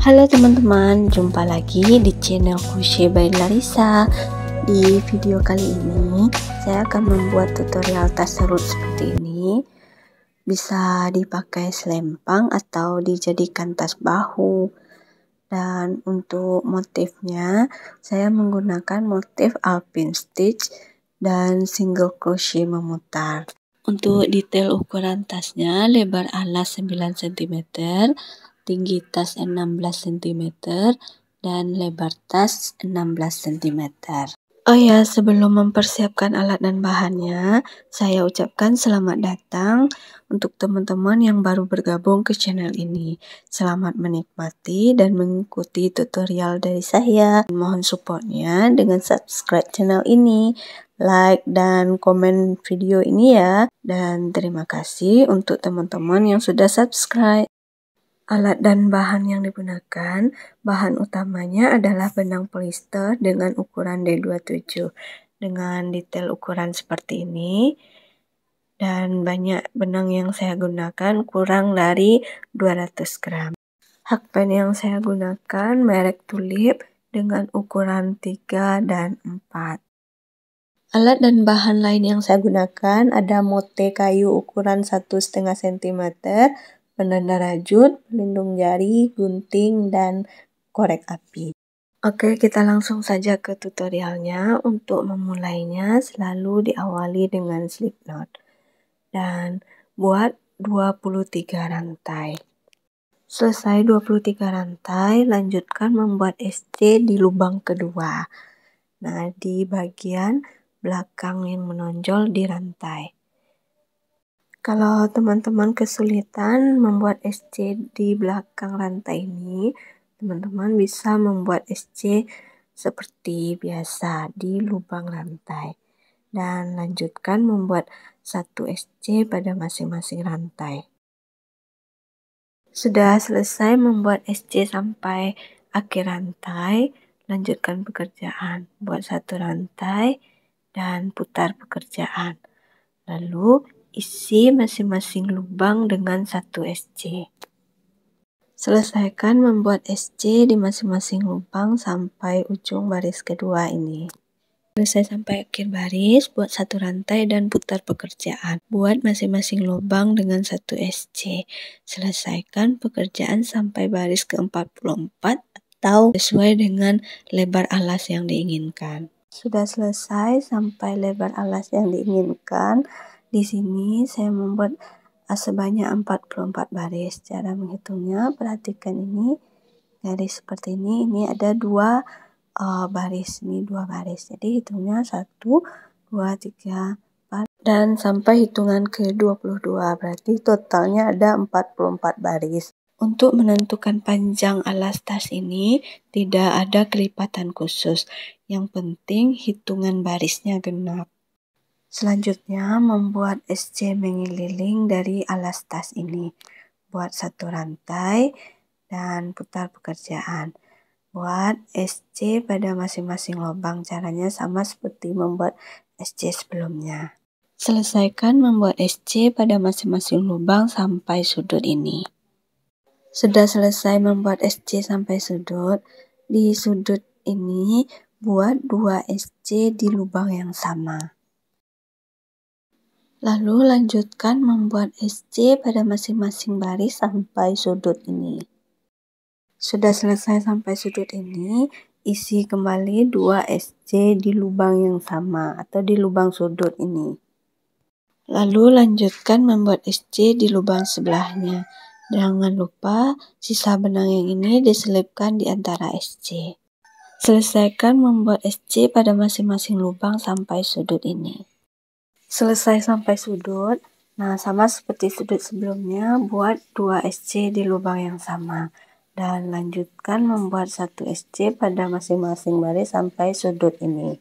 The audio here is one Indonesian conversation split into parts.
Halo teman-teman, jumpa lagi di channel Crochet by Larissa. Di video kali ini saya akan membuat tutorial tas serut seperti ini. Bisa dipakai selempang atau dijadikan tas bahu. Dan untuk motifnya saya menggunakan motif alpin stitch dan single crochet memutar. Untuk detail ukuran tasnya, lebar alas 9 cm, tinggi tas 16 cm, dan lebar tas 16 cm. Oh ya, sebelum mempersiapkan alat dan bahannya, saya ucapkan selamat datang untuk teman-teman yang baru bergabung ke channel ini. Selamat menikmati dan mengikuti tutorial dari saya. Mohon supportnya dengan subscribe channel ini, like dan komen video ini ya. Dan terima kasih untuk teman-teman yang sudah subscribe. Alat dan bahan yang digunakan, bahan utamanya adalah benang polyester dengan ukuran D27 dengan detail ukuran seperti ini. Dan banyak benang yang saya gunakan kurang dari 200 gram. Hakpen yang saya gunakan merek Tulip dengan ukuran 3 dan 4. Alat dan bahan lain yang saya gunakan ada mote kayu ukuran 1,5 cm, penanda rajut, pelindung jari, gunting, dan korek api. Oke, kita langsung saja ke tutorialnya. Untuk memulainya selalu diawali dengan slip knot. Dan buat 23 rantai. Selesai 23 rantai, lanjutkan membuat SC di lubang kedua. Nah, di bagian belakang yang menonjol di rantai. Kalau teman-teman kesulitan membuat SC di belakang rantai ini, teman-teman bisa membuat SC seperti biasa di lubang rantai. Dan lanjutkan membuat satu SC pada masing-masing rantai. Sudah selesai membuat SC sampai akhir rantai, lanjutkan pekerjaan. Buat satu rantai dan putar pekerjaan. Lalu isi masing-masing lubang dengan satu SC. Selesaikan membuat SC di masing-masing lubang sampai ujung baris kedua ini. Selesai sampai akhir baris, buat satu rantai dan putar pekerjaan. Buat masing-masing lubang dengan satu SC. Selesaikan pekerjaan sampai baris ke-44 atau sesuai dengan lebar alas yang diinginkan. Sudah selesai sampai lebar alas yang diinginkan. Di sini saya membuat sebanyak 44 baris. Cara menghitungnya, perhatikan ini garis seperti ini. Ini ada dua baris, ini dua baris. Jadi hitungnya 1, 2, 3, 4 dan sampai hitungan ke 22. Berarti totalnya ada 44 baris. Untuk menentukan panjang alas tas ini tidak ada kelipatan khusus. Yang penting hitungan barisnya genap. Selanjutnya membuat SC mengeliling dari alas tas ini. Buat satu rantai dan putar pekerjaan. Buat SC pada masing-masing lubang. Caranya sama seperti membuat SC sebelumnya. Selesaikan membuat SC pada masing-masing lubang sampai sudut ini. Sudah selesai membuat SC sampai sudut. Di sudut ini buat 2 SC di lubang yang sama. Lalu lanjutkan membuat SC pada masing-masing baris sampai sudut ini. Sudah selesai sampai sudut ini, isi kembali 2 SC di lubang yang sama atau di lubang sudut ini. Lalu lanjutkan membuat SC di lubang sebelahnya. Jangan lupa sisa benang yang ini diselipkan di antara SC. Selesaikan membuat SC pada masing-masing lubang sampai sudut ini. Selesai sampai sudut, nah sama seperti sudut sebelumnya, buat 2 SC di lubang yang sama. Dan lanjutkan membuat 1 SC pada masing-masing baris sampai sudut ini.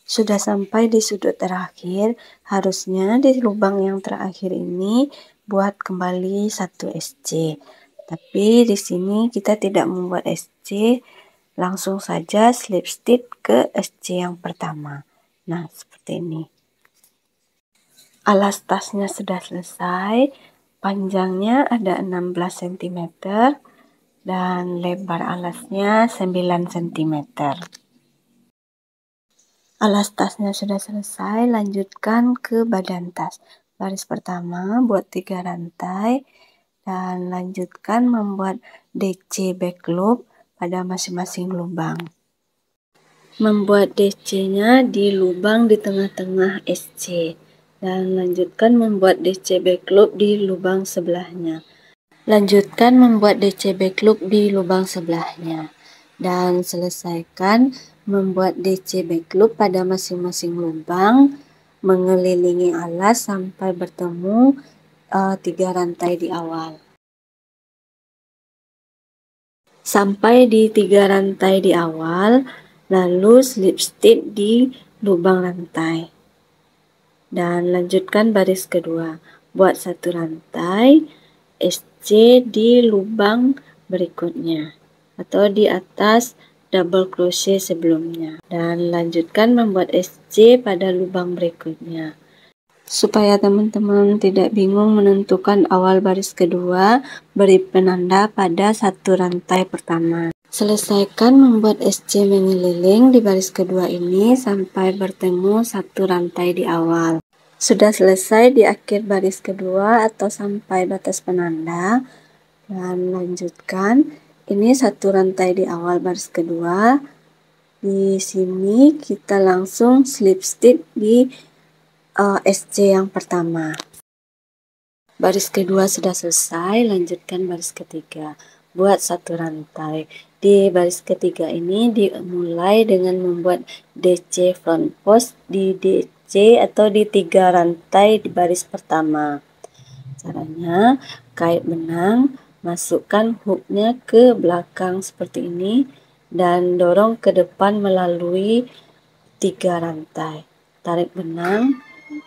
Sudah sampai di sudut terakhir, harusnya di lubang yang terakhir ini buat kembali 1 SC. Tapi di sini kita tidak membuat SC, langsung saja slip stitch ke SC yang pertama. Nah, seperti ini. Alas tasnya sudah selesai, panjangnya ada 16 cm, dan lebar alasnya 9 cm. Alas tasnya sudah selesai, lanjutkan ke badan tas. Baris pertama buat 3 rantai dan lanjutkan membuat DC back loop pada masing-masing lubang. Membuat DC-nya di lubang di tengah-tengah SC dan lanjutkan membuat DC back loop di lubang sebelahnya. Lanjutkan membuat DC back loop di lubang sebelahnya dan selesaikan membuat DC back loop pada masing-masing lubang mengelilingi alas sampai bertemu 3 rantai di awal. Sampai di 3 rantai di awal, lalu slip stitch di lubang rantai. Dan lanjutkan baris kedua. Buat 1 rantai SC di lubang berikutnya atau di atas double crochet sebelumnya, dan lanjutkan membuat SC pada lubang berikutnya. Supaya teman-teman tidak bingung menentukan awal baris kedua, beri penanda pada 1 rantai pertama. Selesaikan membuat SC mengeliling di baris kedua ini sampai bertemu 1 rantai di awal. Sudah selesai di akhir baris kedua atau sampai batas penanda, dan lanjutkan. Ini 1 rantai di awal baris kedua. Di sini kita langsung slip stitch di SC yang pertama. Baris kedua sudah selesai, lanjutkan baris ketiga. Buat 1 rantai. Di baris ketiga ini dimulai dengan membuat DC front post di DC atau di 3 rantai di baris pertama. Caranya, kait benang, masukkan hooknya ke belakang seperti ini dan dorong ke depan melalui 3 rantai. Tarik benang,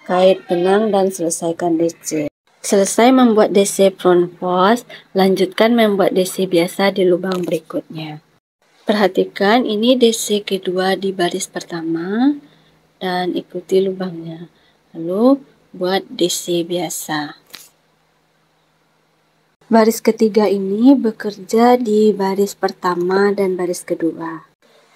kait benang dan selesaikan DC. Selesai membuat DC front post, lanjutkan membuat DC biasa di lubang berikutnya. Perhatikan ini DC kedua di baris pertama dan ikuti lubangnya. Lalu buat DC biasa. Baris ketiga ini bekerja di baris pertama dan baris kedua.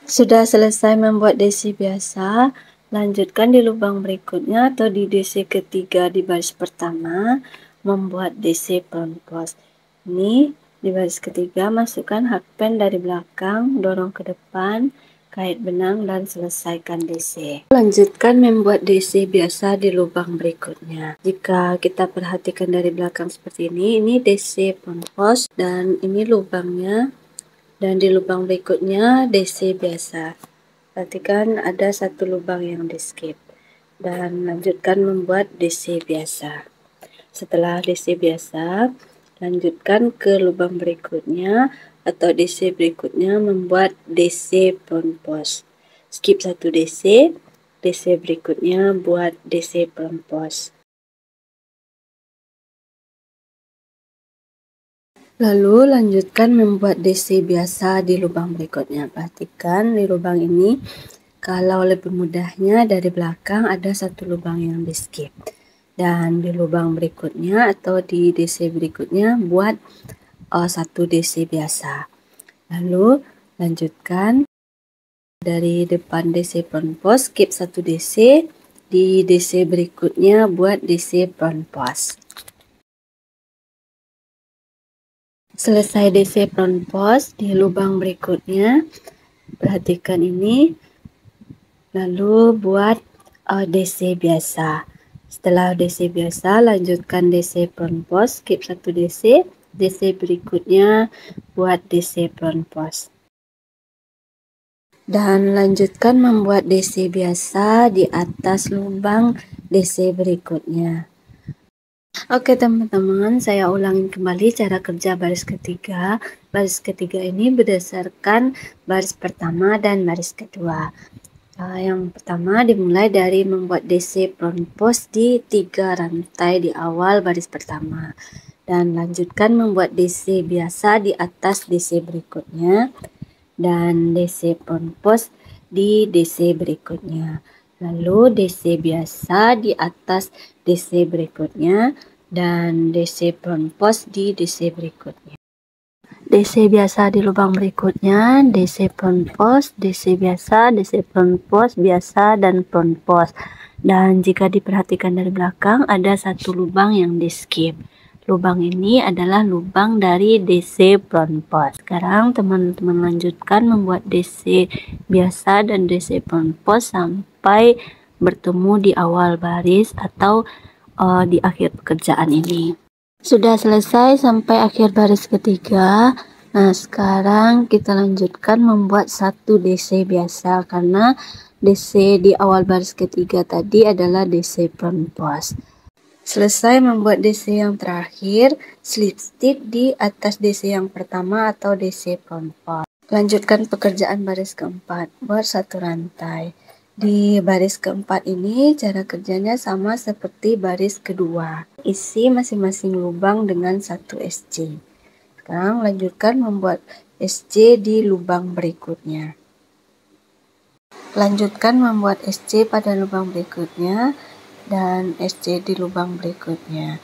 Sudah selesai membuat DC biasa, lanjutkan di lubang berikutnya atau di DC ketiga di baris pertama, membuat DC front post. Ini di baris ketiga, masukkan hakpen dari belakang, dorong ke depan, kait benang dan selesaikan DC. Lanjutkan membuat DC biasa di lubang berikutnya. Jika kita perhatikan dari belakang seperti ini DC front post dan ini lubangnya, dan di lubang berikutnya DC biasa. Perhatikan ada 1 lubang yang di skip, dan lanjutkan membuat DC biasa. Setelah DC biasa, lanjutkan ke lubang berikutnya atau DC berikutnya membuat DC front post. Skip 1 DC, DC berikutnya buat DC front post. Lalu lanjutkan membuat DC biasa di lubang berikutnya. Perhatikan di lubang ini, kalau lebih mudahnya dari belakang ada 1 lubang yang di skip. Dan di lubang berikutnya atau di DC berikutnya buat 1 DC biasa. Lalu lanjutkan dari depan DC front post, skip 1 DC, di DC berikutnya buat DC front post. Selesai DC front post, di lubang berikutnya perhatikan ini, lalu buat DC biasa. Setelah DC biasa, lanjutkan DC front post, skip 1 DC, DC berikutnya buat DC front post. Dan lanjutkan membuat DC biasa di atas lubang DC berikutnya. Oke teman-teman, saya ulangin kembali cara kerja baris ketiga. Baris ketiga ini berdasarkan baris pertama dan baris kedua. Yang pertama dimulai dari membuat DC front post di 3 rantai di awal baris pertama. Dan lanjutkan membuat DC biasa di atas DC berikutnya. Dan DC front post di DC berikutnya. Lalu DC biasa di atas DC berikutnya. Dan DC front post di DC berikutnya. DC biasa di lubang berikutnya, DC front post, DC biasa, DC front post, biasa, dan front post. Dan jika diperhatikan dari belakang, ada satu lubang yang di skip. Lubang ini adalah lubang dari DC front post. Sekarang teman-teman lanjutkan membuat DC biasa dan DC front post sampai bertemu di awal baris atau di akhir pekerjaan ini. Sudah selesai sampai akhir baris ketiga. Nah, sekarang kita lanjutkan membuat satu DC biasa karena DC di awal baris ketiga tadi adalah DC front post. Selesai membuat DC yang terakhir, slip stitch di atas DC yang pertama atau DC front post. Lanjutkan pekerjaan baris keempat, buat satu rantai. Di baris keempat ini cara kerjanya sama seperti baris kedua. Isi masing-masing lubang dengan satu SC. Sekarang lanjutkan membuat SC di lubang berikutnya. Lanjutkan membuat SC pada lubang berikutnya dan SC di lubang berikutnya.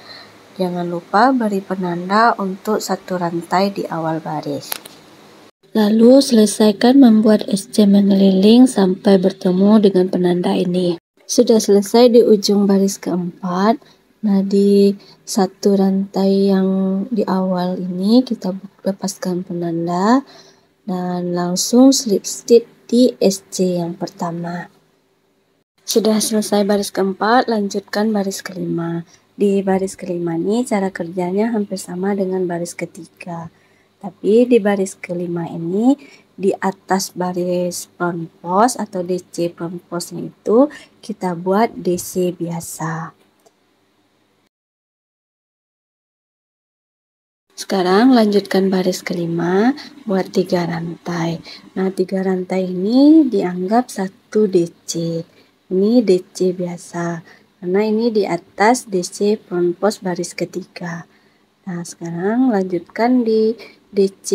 Jangan lupa beri penanda untuk satu rantai di awal baris. Lalu selesaikan membuat SC mengeliling sampai bertemu dengan penanda ini. Sudah selesai di ujung baris keempat. Nah, di satu rantai yang di awal ini kita lepaskan penanda dan langsung slip stitch di SC yang pertama. Sudah selesai baris keempat, lanjutkan baris kelima. Di baris kelima ini cara kerjanya hampir sama dengan baris ketiga. Tapi di baris kelima ini, di atas baris front post atau DC front postnya itu, kita buat DC biasa. Sekarang lanjutkan baris kelima, buat 3 rantai. Nah, 3 rantai ini dianggap satu DC. Ini DC biasa, karena ini di atas DC front post baris ketiga. Nah, sekarang lanjutkan di DC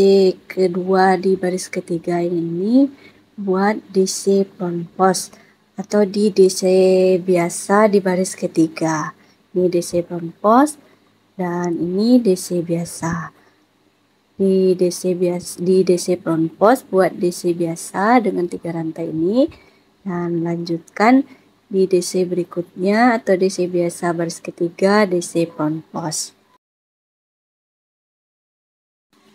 kedua di baris ketiga ini buat DC front post atau di DC biasa di baris ketiga. Ini DC front post dan ini DC biasa. Di DC front post buat DC biasa dengan 3 rantai ini dan lanjutkan di DC berikutnya atau DC biasa baris ketiga DC front post.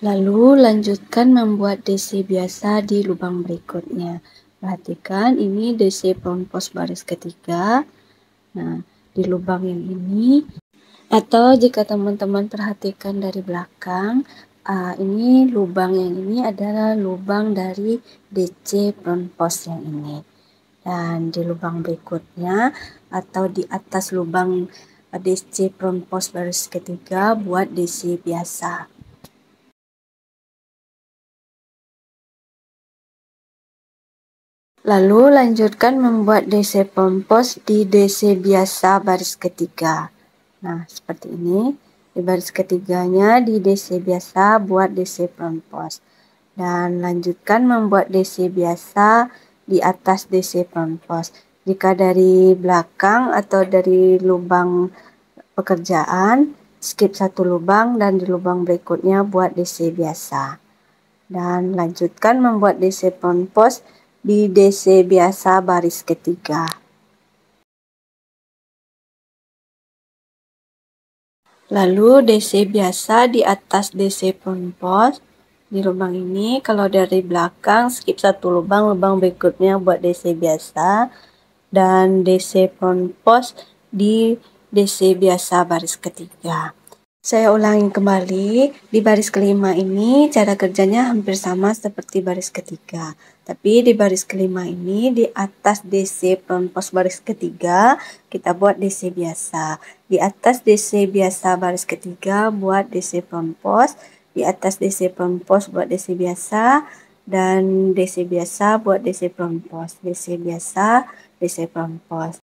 Lalu lanjutkan membuat DC biasa di lubang berikutnya. Perhatikan ini DC front post baris ketiga. Nah, di lubang yang ini, atau jika teman-teman perhatikan dari belakang, ini lubang yang ini adalah lubang dari DC front post yang ini. Dan di lubang berikutnya atau di atas lubang DC front post baris ketiga buat DC biasa. Lalu lanjutkan membuat DC front post di DC biasa baris ketiga. Nah, seperti ini. Di baris ketiganya di DC biasa buat DC front post. Dan lanjutkan membuat DC biasa di atas DC front post. Jika dari belakang atau dari lubang pekerjaan, skip satu lubang dan di lubang berikutnya buat DC biasa. Dan lanjutkan membuat DC front post di DC biasa baris ketiga. Lalu DC biasa di atas DC front post di lubang ini. Kalau dari belakang skip satu lubang berikutnya buat DC biasa dan DC front post di DC biasa baris ketiga. Saya ulangi kembali, di baris kelima ini cara kerjanya hampir sama seperti baris ketiga. Tapi di baris kelima ini di atas DC front post baris ketiga kita buat DC biasa. Di atas DC biasa baris ketiga buat DC front post. Di atas DC front post buat DC biasa. Dan DC biasa buat DC front post. DC biasa, DC front post.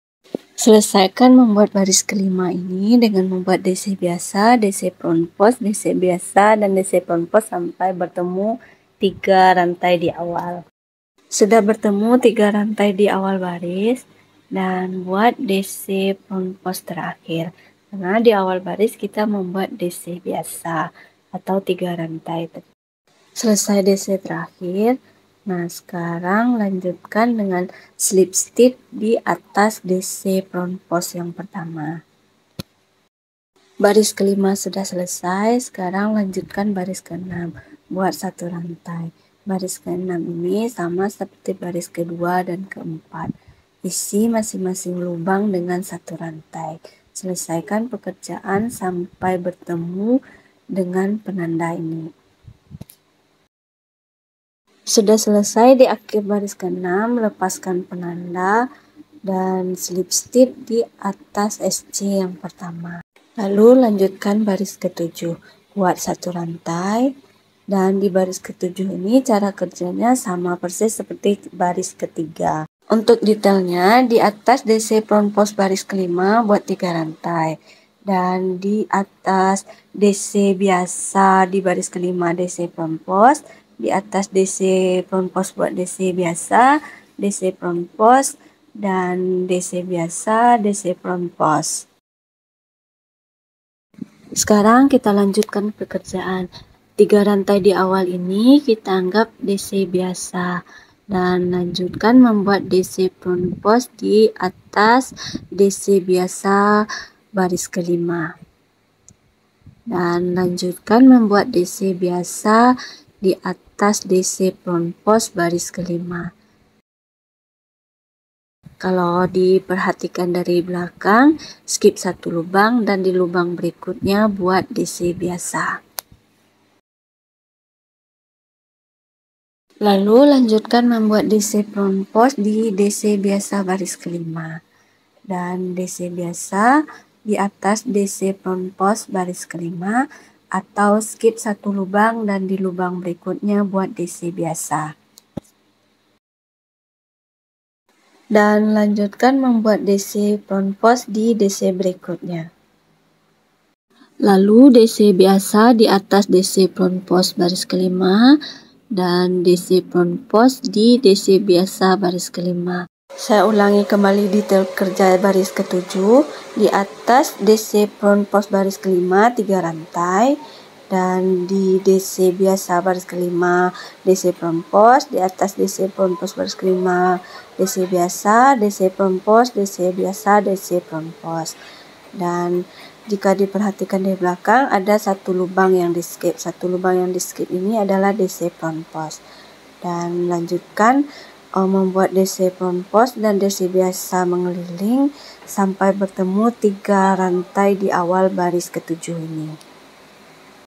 Selesaikan membuat baris kelima ini dengan membuat DC biasa, DC front post, DC biasa, dan DC front post sampai bertemu 3 rantai di awal. Sudah bertemu 3 rantai di awal baris dan buat DC front post terakhir. Karena di awal baris kita membuat DC biasa atau 3 rantai. Selesai DC terakhir. Nah, sekarang lanjutkan dengan slip stitch di atas DC front post yang pertama. Baris kelima sudah selesai, sekarang lanjutkan baris keenam. Buat satu rantai. Baris keenam ini sama seperti baris kedua dan keempat. Isi masing-masing lubang dengan satu rantai. Selesaikan pekerjaan sampai bertemu dengan penanda ini. Sudah selesai di akhir baris ke-6, lepaskan penanda dan slip stitch di atas SC yang pertama. Lalu lanjutkan baris ke-7, buat satu rantai, dan di baris ke-7 ini cara kerjanya sama persis seperti baris ketiga. Untuk detailnya, di atas DC front post baris kelima buat 3 rantai. Dan di atas DC biasa di baris kelima DC front post, di atas DC front post buat DC biasa, DC front post, dan DC biasa, DC front post. Sekarang kita lanjutkan pekerjaan. 3 rantai di awal ini kita anggap DC biasa. Dan lanjutkan membuat DC front post di atas DC biasa baris kelima. Dan lanjutkan membuat DC biasa di atas DC front post baris kelima. Kalau diperhatikan dari belakang, skip satu lubang dan di lubang berikutnya buat DC biasa. Lalu lanjutkan membuat DC front post di DC biasa baris kelima. Dan DC biasa di atas DC front post baris kelima, atau skip satu lubang dan di lubang berikutnya buat DC biasa. Dan lanjutkan membuat DC front post di DC berikutnya. Lalu DC biasa di atas DC front post baris kelima dan DC front post di DC biasa baris kelima. Saya ulangi kembali detail kerja baris ke-7. Di atas DC front post baris kelima 3 rantai. Dan di DC biasa baris kelima DC front post, di atas DC front post baris kelima DC biasa, DC front post, DC biasa, DC front post. Dan jika diperhatikan di belakang ada satu lubang yang di skip. Satu lubang yang di skip ini adalah DC front post. Dan lanjutkan membuat DC front post dan DC biasa mengeliling sampai bertemu 3 rantai di awal baris ke-7 ini.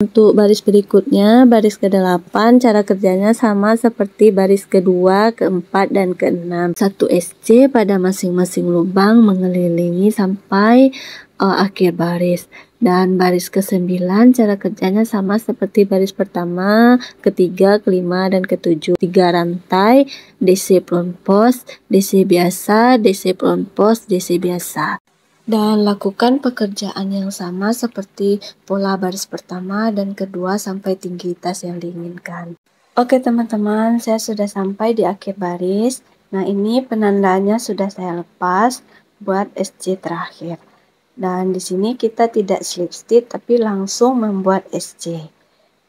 Untuk baris berikutnya, baris ke-8, cara kerjanya sama seperti baris kedua, ke-4, dan ke-6. 1 SC pada masing-masing lubang mengelilingi sampai akhir baris. Dan baris ke-9, cara kerjanya sama seperti baris pertama, ketiga, kelima, dan ke-7. 3 rantai, DC front post, DC biasa, DC front post, DC biasa. Dan lakukan pekerjaan yang sama seperti pola baris pertama dan kedua sampai tinggi tas yang diinginkan. Oke teman-teman, saya sudah sampai di akhir baris. Nah ini penandanya sudah saya lepas buat SC terakhir. Dan di sini kita tidak slip stitch tapi langsung membuat SC.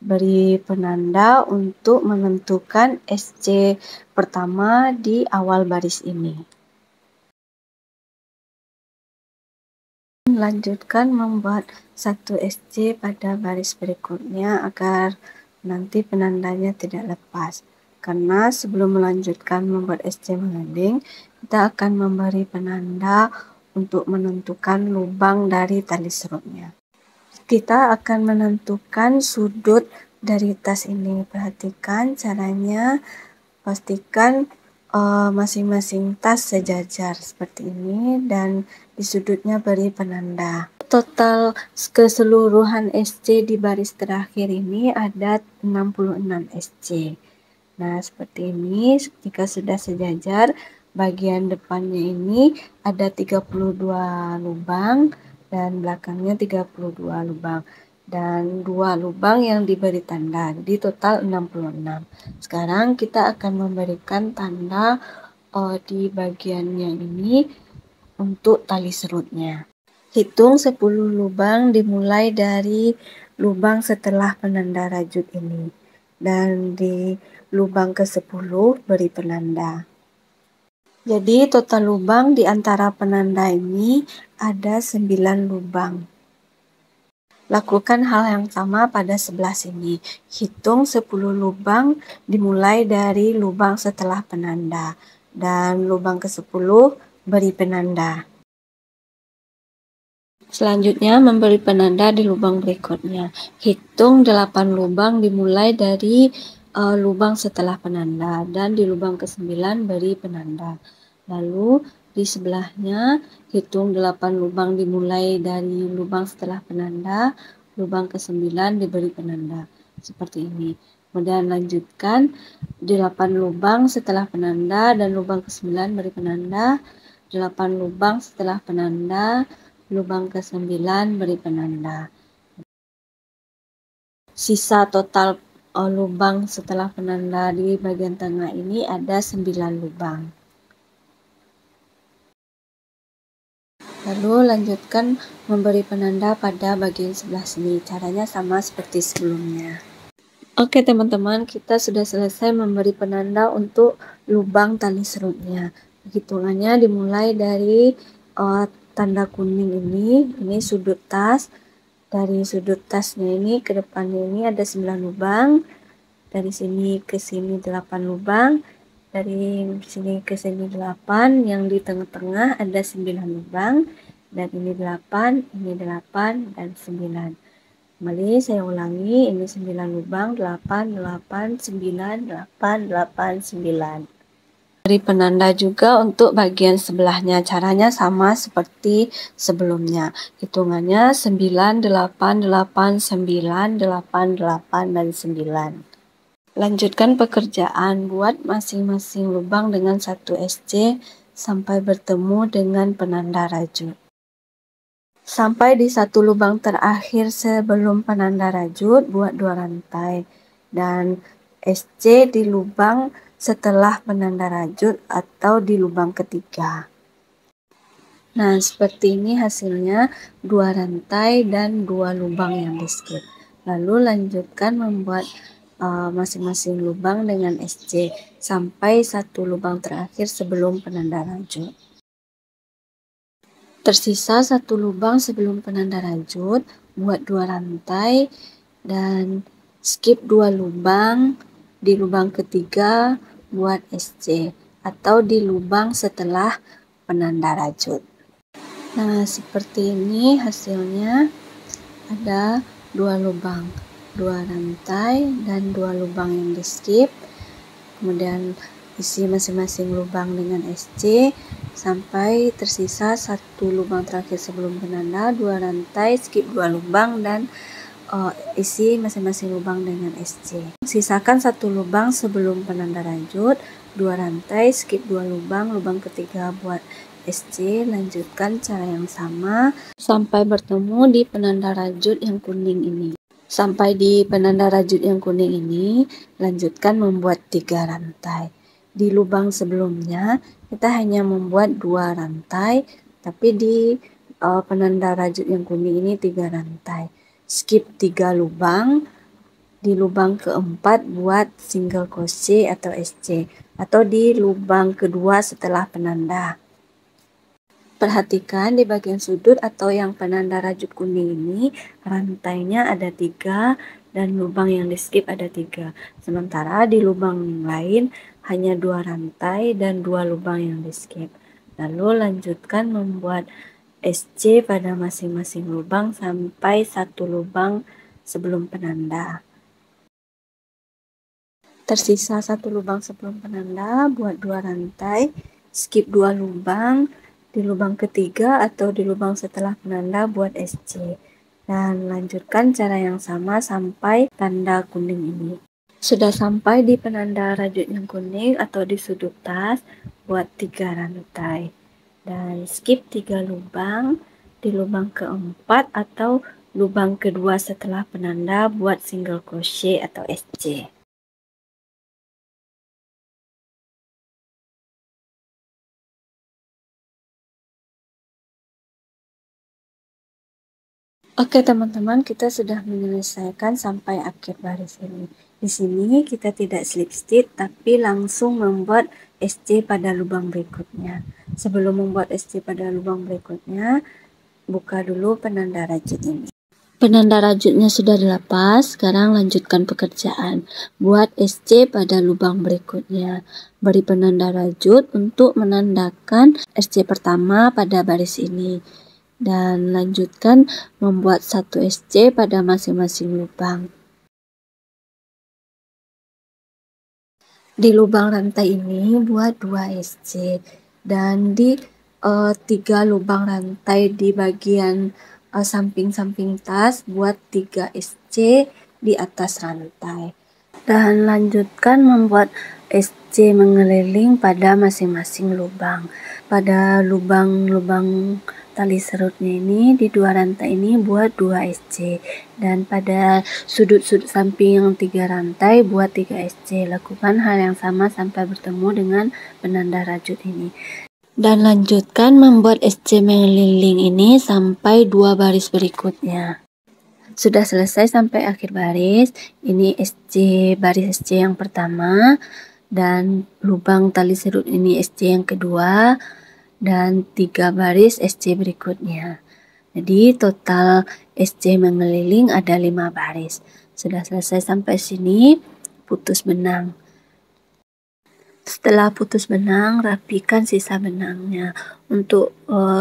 Beri penanda untuk menentukan SC pertama di awal baris ini. Lanjutkan membuat 1 SC pada baris berikutnya agar nanti penandanya tidak lepas. Karena sebelum melanjutkan membuat SC mengeliling, kita akan memberi penanda untuk menentukan lubang dari tali serutnya. Kita akan menentukan sudut dari tas ini. Perhatikan caranya, pastikan masing-masing tas sejajar seperti ini dan di sudutnya beri penanda. Total keseluruhan SC di baris terakhir ini ada 66 SC. Nah seperti ini, jika sudah sejajar, bagian depannya ini ada 32 lubang dan belakangnya 32 lubang. Dan 2 lubang yang diberi tanda, jadi total 66. Sekarang kita akan memberikan tanda di bagiannya ini untuk tali serutnya. Hitung 10 lubang dimulai dari lubang setelah penanda rajut ini. dan di lubang ke-10 beri penanda. Jadi total lubang di antara penanda ini ada 9 lubang. Lakukan hal yang sama pada sebelah sini. Hitung 10 lubang dimulai dari lubang setelah penanda. Dan lubang ke-10 beri penanda. Selanjutnya memberi penanda di lubang berikutnya. Hitung 8 lubang dimulai dari lubang setelah penanda. Dan di lubang ke-9 beri penanda. Lalu di sebelahnya hitung 8 lubang dimulai dari lubang setelah penanda, lubang ke-9 diberi penanda. Seperti ini. Kemudian lanjutkan 8 lubang setelah penanda dan lubang ke-9 beri penanda, 8 lubang setelah penanda, lubang ke-9 beri penanda. Sisa total lubang setelah penanda di bagian tengah ini ada 9 lubang. Lalu lanjutkan memberi penanda pada bagian sebelah sini. Caranya sama seperti sebelumnya. Oke teman-teman, kita sudah selesai memberi penanda untuk lubang tali serutnya. Hitungannya dimulai dari tanda kuning ini sudut tas. Dari sudut tasnya ini ke depannya ini ada 9 lubang. Dari sini ke sini 8 lubang. Dari sini ke sini 8, yang di tengah-tengah ada 9 lubang, dan ini 8, ini 8, dan 9. Kembali saya ulangi, ini 9 lubang, 8, 8, 9, 8, 8, 9. Beri penanda juga untuk bagian sebelahnya, caranya sama seperti sebelumnya. Hitungannya 9, 8, 8, 9, 8, 8, dan 9. Lanjutkan pekerjaan, buat masing-masing lubang dengan 1 SC sampai bertemu dengan penanda rajut. Sampai di 1 lubang terakhir sebelum penanda rajut, buat 2 rantai. Dan SC di lubang setelah penanda rajut atau di lubang ketiga. Nah, seperti ini hasilnya 2 rantai dan 2 lubang yang di skip. Lalu lanjutkan membuat masing-masing lubang dengan SC sampai 1 lubang terakhir sebelum penanda rajut. Tersisa 1 lubang sebelum penanda rajut, buat 2 rantai dan skip 2 lubang. Di lubang ketiga buat SC atau di lubang setelah penanda rajut. Nah, seperti ini hasilnya, ada 2 lubang, 2 rantai dan 2 lubang yang di skip. Kemudian isi masing-masing lubang dengan SC sampai tersisa 1 lubang terakhir sebelum penanda, 2 rantai, skip 2 lubang, dan isi masing-masing lubang dengan SC. Sisakan 1 lubang sebelum penanda rajut, 2 rantai, skip 2 lubang, lubang ketiga buat SC. Lanjutkan cara yang sama sampai bertemu di penanda rajut yang kuning ini. Sampai di penanda rajut yang kuning ini, lanjutkan membuat 3 rantai. Di lubang sebelumnya kita hanya membuat 2 rantai, tapi di penanda rajut yang kuning ini 3 rantai. Skip 3 lubang. Di lubang keempat buat single crochet atau SC, atau di lubang kedua setelah penanda. Perhatikan di bagian sudut atau yang penanda rajut kuning ini, rantainya ada 3 dan lubang yang di skip ada 3. Sementara di lubang lain hanya 2 rantai dan 2 lubang yang di skip. Lalu lanjutkan membuat SC pada masing-masing lubang sampai 1 lubang sebelum penanda. Tersisa 1 lubang sebelum penanda, buat 2 rantai, skip 2 lubang. Di lubang ketiga atau di lubang setelah penanda buat SC. Dan lanjutkan cara yang sama sampai tanda kuning ini. Sudah sampai di penanda rajut yang kuning atau di sudut tas, buat 3 rantai. Dan skip 3 lubang. Di lubang keempat atau lubang kedua setelah penanda buat single crochet atau SC. Oke teman-teman, kita sudah menyelesaikan sampai akhir baris ini. Di sini kita tidak slip stitch tapi langsung membuat SC pada lubang berikutnya. Sebelum membuat SC pada lubang berikutnya, buka dulu penanda rajut ini. Penanda rajutnya sudah dilepas, sekarang lanjutkan pekerjaan. Buat SC pada lubang berikutnya. Beri penanda rajut untuk menandakan SC pertama pada baris ini. Dan lanjutkan membuat satu SC pada masing-masing lubang. Di lubang rantai ini buat 2 SC dan di 3 lubang rantai di bagian samping-samping tas buat 3 SC di atas rantai. Dan lanjutkan membuat SC mengeliling pada masing-masing lubang. Pada lubang-lubang tali serutnya ini di 2 rantai ini buat 2 SC dan pada sudut-sudut samping yang 3 rantai buat 3 SC. Lakukan hal yang sama sampai bertemu dengan penanda rajut ini. Dan lanjutkan membuat SC mengeliling ini sampai 2 baris berikutnya. Sudah selesai sampai akhir baris. Ini SC baris SC yang pertama dan lubang tali serut ini SC yang kedua dan 3 baris SC berikutnya. Jadi total SC mengeliling ada 5 baris. Sudah selesai sampai sini, putus benang. Setelah putus benang, rapikan sisa benangnya. Untuk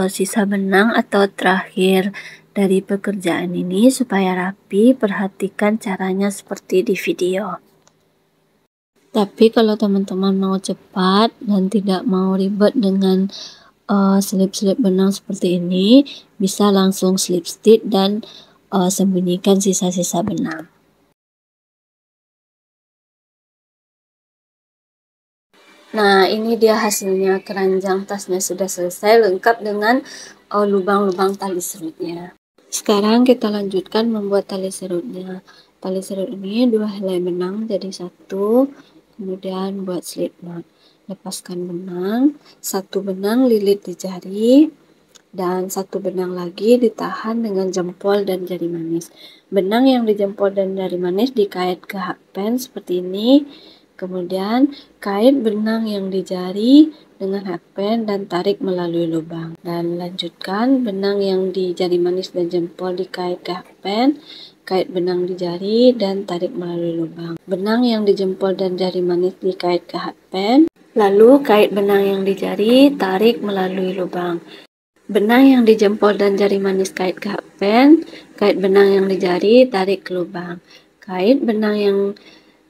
sisa benang atau terakhir dari pekerjaan ini supaya rapi, perhatikan caranya seperti di video. Tapi kalau teman-teman mau cepat dan tidak mau ribet dengan slip-slip benang seperti ini, bisa langsung slip stitch dan sembunyikan sisa-sisa benang. Nah, ini dia hasilnya, keranjang tasnya sudah selesai lengkap dengan lubang-lubang tali serutnya. Sekarang kita lanjutkan membuat tali serutnya. Tali serut ini 2 helai benang jadi 1, kemudian buat slip knot. Lepaskan benang, 1 benang lilit di jari, dan 1 benang lagi ditahan dengan jempol dan jari manis. Benang yang di jempol dan jari manis dikait ke hakpen seperti ini, kemudian kait benang yang di jari dengan hakpen dan tarik melalui lubang. Dan lanjutkan benang yang di jari manis dan jempol dikait ke hakpen, kait benang di jari dan tarik melalui lubang. Benang yang di jempol dan jari manis dikait ke hakpen, lalu kait benang yang di jari, tarik melalui lubang. Benang yang di jempol dan jari manis kait ke hakpen, kait benang yang di jari, tarik ke lubang. Kait benang yang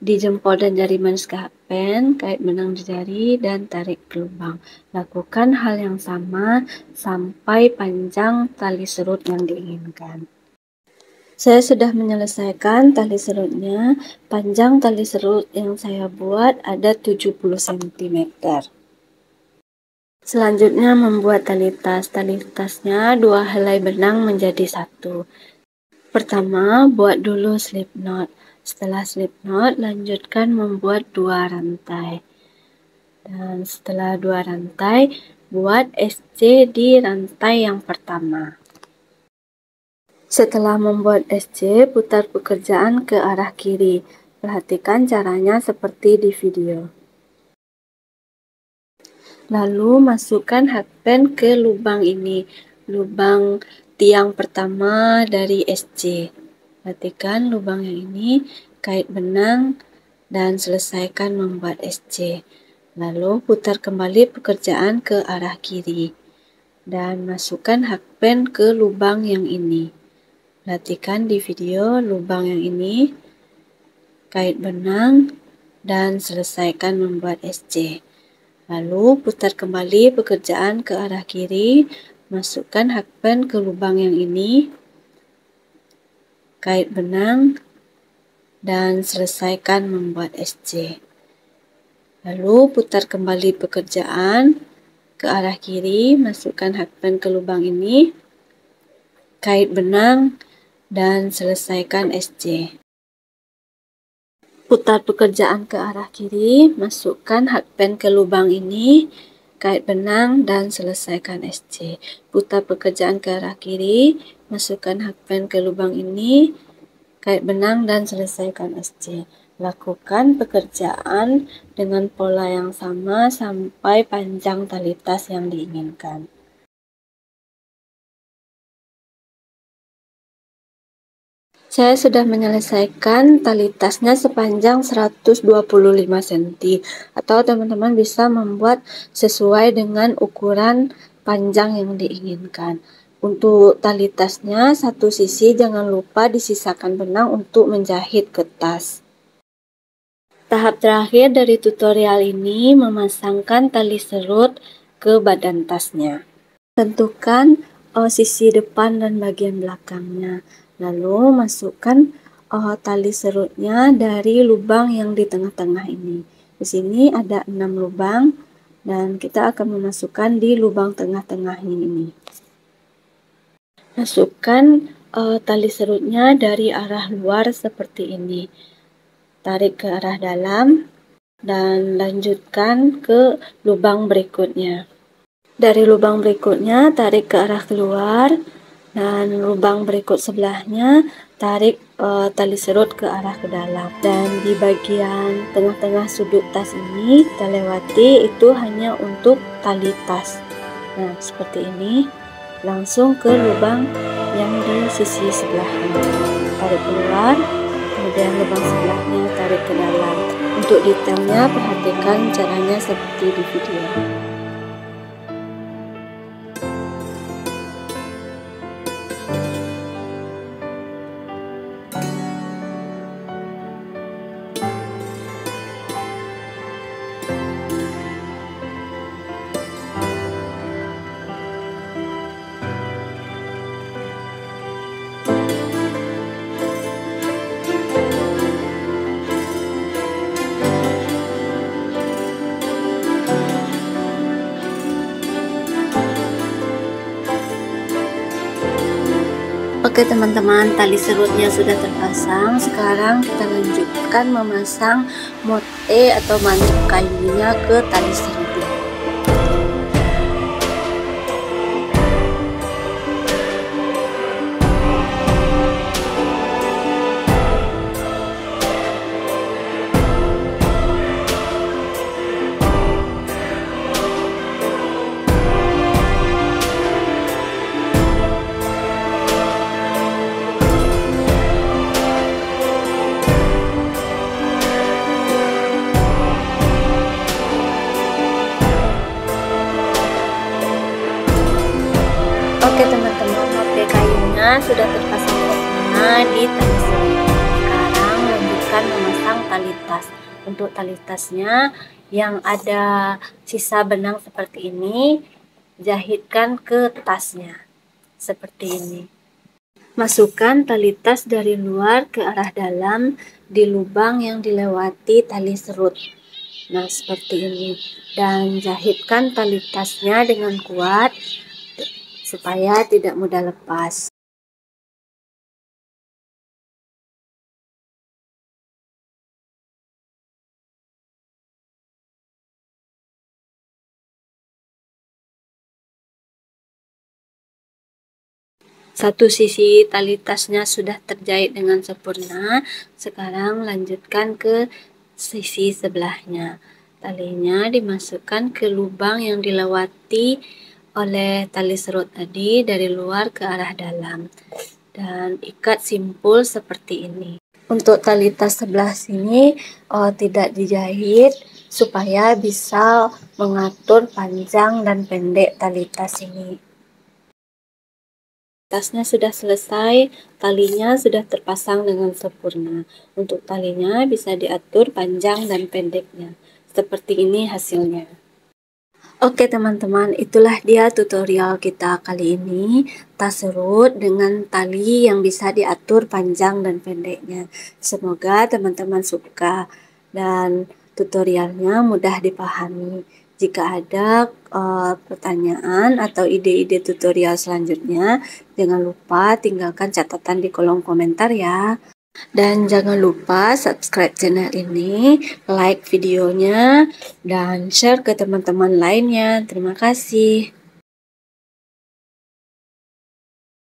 di jempol dan jari manis ke hakpen, kait benang di jari, dan tarik ke lubang. Lakukan hal yang sama sampai panjang tali serut yang diinginkan. Saya sudah menyelesaikan tali serutnya. Panjang tali serut yang saya buat ada 70 cm. Selanjutnya membuat tali tas. Tali tasnya 2 helai benang menjadi 1. Pertama, buat dulu slip knot. Setelah slip knot, lanjutkan membuat 2 rantai. Dan setelah 2 rantai, buat SC di rantai yang pertama. Setelah membuat SC, putar pekerjaan ke arah kiri. Perhatikan caranya seperti di video. Lalu masukkan hakpen ke lubang ini, lubang tiang pertama dari SC. Perhatikan lubang yang ini, kait benang dan selesaikan membuat SC. Lalu putar kembali pekerjaan ke arah kiri dan masukkan hakpen ke lubang yang ini. Perhatikan di video lubang yang ini, kait benang dan selesaikan membuat SC. Lalu putar kembali pekerjaan ke arah kiri, masukkan hakpen ke lubang yang ini, kait benang, dan selesaikan membuat SC. Lalu putar kembali pekerjaan ke arah kiri, masukkan hakpen ke lubang ini, kait benang, dan selesaikan SC. Putar pekerjaan ke arah kiri, masukkan hakpen ke lubang ini, kait benang, dan selesaikan SC. Putar pekerjaan ke arah kiri, masukkan hakpen ke lubang ini, kait benang, dan selesaikan SC. Lakukan pekerjaan dengan pola yang sama sampai panjang tali tas yang diinginkan. Saya sudah menyelesaikan tali tasnya sepanjang 125 cm, atau teman-teman bisa membuat sesuai dengan ukuran panjang yang diinginkan. Untuk tali tasnya, satu sisi jangan lupa disisakan benang untuk menjahit ke tas. Tahap terakhir dari tutorial ini memasangkan tali serut ke badan tasnya. Tentukan sisi depan dan bagian belakangnya. Lalu masukkan tali serutnya dari lubang yang di tengah-tengah ini. Di sini ada 6 lubang dan kita akan memasukkan di lubang tengah-tengah ini. Masukkan tali serutnya dari arah luar seperti ini. Tarik ke arah dalam dan lanjutkan ke lubang berikutnya. Dari lubang berikutnya tarik ke arah keluar, dan lubang berikut sebelahnya tarik tali serut ke arah ke dalam. Dan di bagian tengah-tengah sudut tas ini kita lewati, itu hanya untuk tali tas. Nah, seperti ini. Langsung ke lubang yang di sisi sebelahnya, tarik keluar, kemudian lubang sebelahnya tarik ke dalam. Untuk detailnya perhatikan caranya seperti di video. Oke teman-teman, tali serutnya sudah terpasang. Sekarang kita lanjutkan memasang mote atau manuk kayunya ke tali serutnya. Oke teman-teman, mote kayunya sudah terpasang sempurna di tali serut. Sekarang lanjutkan memasang tali tas. Untuk tali tasnya yang ada sisa benang seperti ini, jahitkan ke tasnya seperti ini. Masukkan tali tas dari luar ke arah dalam di lubang yang dilewati tali serut. Nah, seperti ini. Dan jahitkan tali tasnya dengan kuat supaya tidak mudah lepas. Satu sisi tali tasnya sudah terjahit dengan sempurna. Sekarang lanjutkan ke sisi sebelahnya. Talinya dimasukkan ke lubang yang dilewati oleh tali serut tadi dari luar ke arah dalam. Dan ikat simpul seperti ini. Untuk tali tas sebelah sini tidak dijahit supaya bisa mengatur panjang dan pendek tali tas ini. Tasnya sudah selesai, talinya sudah terpasang dengan sempurna. Untuk talinya bisa diatur panjang dan pendeknya. Seperti ini hasilnya. Oke teman-teman, itulah dia tutorial kita kali ini. Tas serut dengan tali yang bisa diatur panjang dan pendeknya. Semoga teman-teman suka dan tutorialnya mudah dipahami. Jika ada pertanyaan atau ide-ide tutorial selanjutnya, jangan lupa tinggalkan catatan di kolom komentar ya. Dan jangan lupa subscribe channel ini, like videonya, dan share ke teman-teman lainnya. Terima kasih.